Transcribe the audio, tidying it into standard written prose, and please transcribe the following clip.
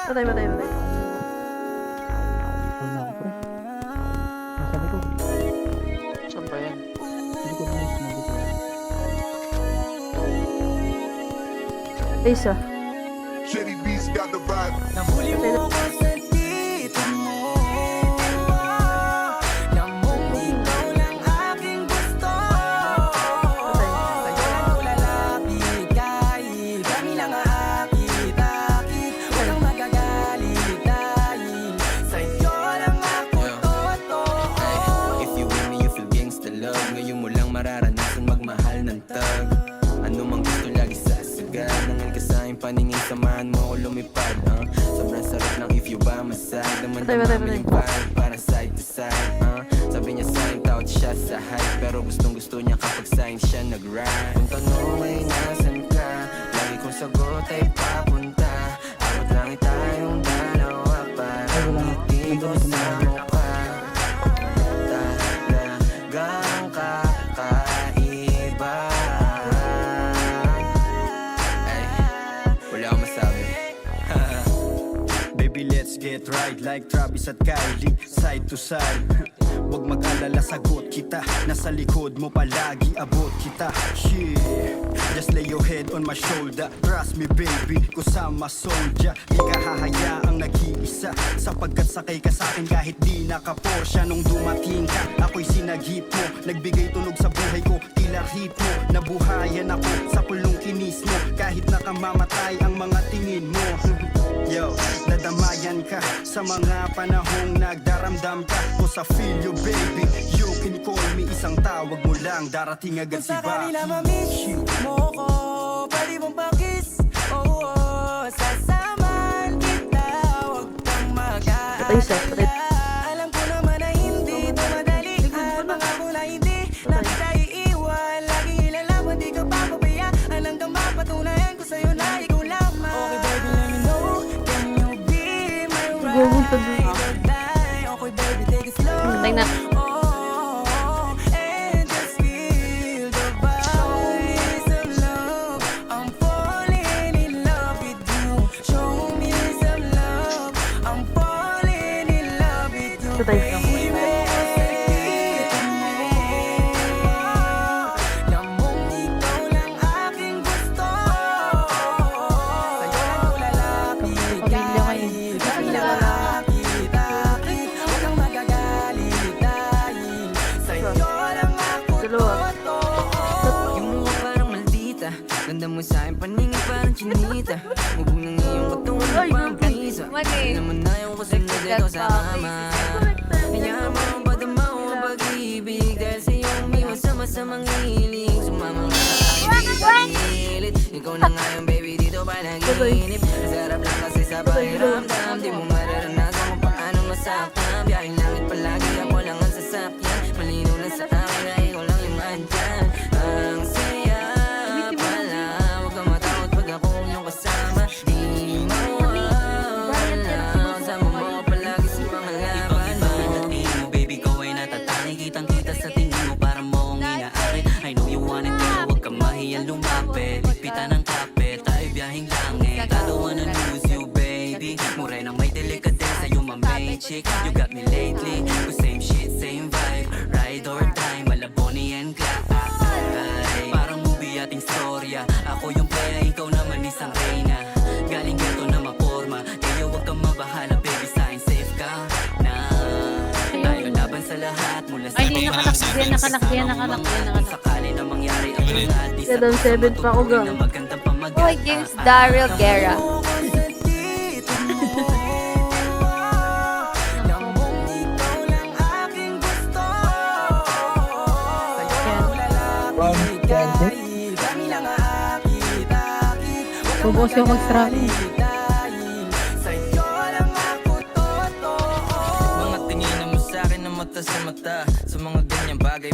Patay, patay, patay. Wala ako pre. Nasa likod. Saan ba yan? Likod na mismo dito. Isa. Shitty Beats got the vibe. Nahuli mo ko sa dito mo. Lamang ikaw lang aking gusto. Sa'yo lang ko lalapit kahit kami lang aakit-akit. Walang magagalit dahil sa'yo lang ako totoo. If you with me, you feel gangsta love. Ngayon mo lang mararanasan magmahal ng tag. Ano mang gusto lagi sasagat. Nangal ka sa aking paningin, samahan mo ako lumipad. Sobrang sarap ng if you by my side. Naman mo yung vibe, para side to side. Sabi niya sa akin, tawad siya sa hype. Pero gustong gusto niya kapag sa akin siya nag-ride. Kung tanong ay nasan ka, lagi kong sagot ay papunta. Awat langit tayong dalawa, parang ngiti ko sa mukha. Talagang kakaiba. Ay, wala akong masabi. Baby, let's get right like Travis at Kylie, side to side. Huwag mag-alala, sagot kita. Nasa likod mo palagi, abot kita. Yeah, just lay your head on my shoulder. Trust me baby, kusama soldier. Di ka hahayaang nag-iisa, sapagkat sakay ka sa'kin kahit di naka-Porsche. Nung dumating ka, ako'y sinagip mo. Nagbigay tunog sa buhay ko, tila ritmo. Nabuhayan ako sa pulong kinis mo. Kahit nakamamatay ang mga tingin mo. Yo, nadamayan ka sa mga panahong nagdaramdam ka. Ko sa feel you baby, you can call me. Isang tawag mo lang, darating agad si Baki. Kung sakali na ma-miss mo ko, pwede mong pakis. Sasaman kita, huwag kang Patay isa, patay. mag-aalala. Alam ko naman na hindi ito madali. Pangako na hindi na kita iiwan. Laging ilalaban, di ka papabayaan. Hanggang mapatunayan ko sa'yo na ikaw lamang. Okay baby, let me know. Can you be my Gugong to ride or die? Okay baby, take it slow. Patay na. Oh, and just feel the vibe. Some love, I'm falling in love with you. Show me some love, I'm falling in love with you. Patay isa. Lamang ikaw lang aking gusto. Sa'yo lang ko lalapit kahit kami lang aakit-akit. Huwag kang magagalit dahil sa'yo lang ako Dalawa. totoo. Yung mukha parang maldita, ganda mo sa akin, paningin parang chinita. Mubog ng iyong katawan na Ay, pampisa. mali. Hindi naman na yung kasunod ito sa mama. Hayaan mo ang padama ko ang pag-ibig. Dahil sa iyong umiwas sa masamang hiling. Sumama ka sa aking pilit. Ikaw na nga yung baby dito pa naginip. Sarap lang kasi sa pakiramdam. Di mo mararanasan kung paano masaktan. Biyahing langit palagi, ako lang ang sasakyan. Malinaw na sa akin na ikaw lang yung andyan. Ang saya pala, huwag kang matakot pag ako yung kasama. Di mawala, sama mo palagi sa mga laban mo. Pagdating mo baby ko ay natatangay. Kitang kita sa tingin mo para mo akong inaakit. I know you want it pero huwag kang mahiyang lumapit. Pita ng kape, tayo biyahing langit. I don't wanna lose you baby. Muray nang may delikadesa, you my main chick. You got me lately, with same shit, same vibe. Ride or die, Malaboni and Clyde. Parang movie ating storya. Ako yung playa, ikaw naman isang reyna. Galing geto na maporma, kaya huwag kang mabahala baby, sa akin safe ka na. Tayo laban sa lahat, mula sa Ay, di nakalak yan. sakali na mangyari ang lahat. Di Kaya doon 7 pa ako gang. na magandang pamagat. Boy, James Daryl Guerra. Lamang ikaw lang aking gusto. Sa'yo lang ko lalapit kahit kami lang aakit-akit. Huwag kang Subos yung mag-struggle. magalit dahil sa'yo lang ako totoo. Mga tingin mo sa akin na mata sa mata. Sa mga ganyang bagay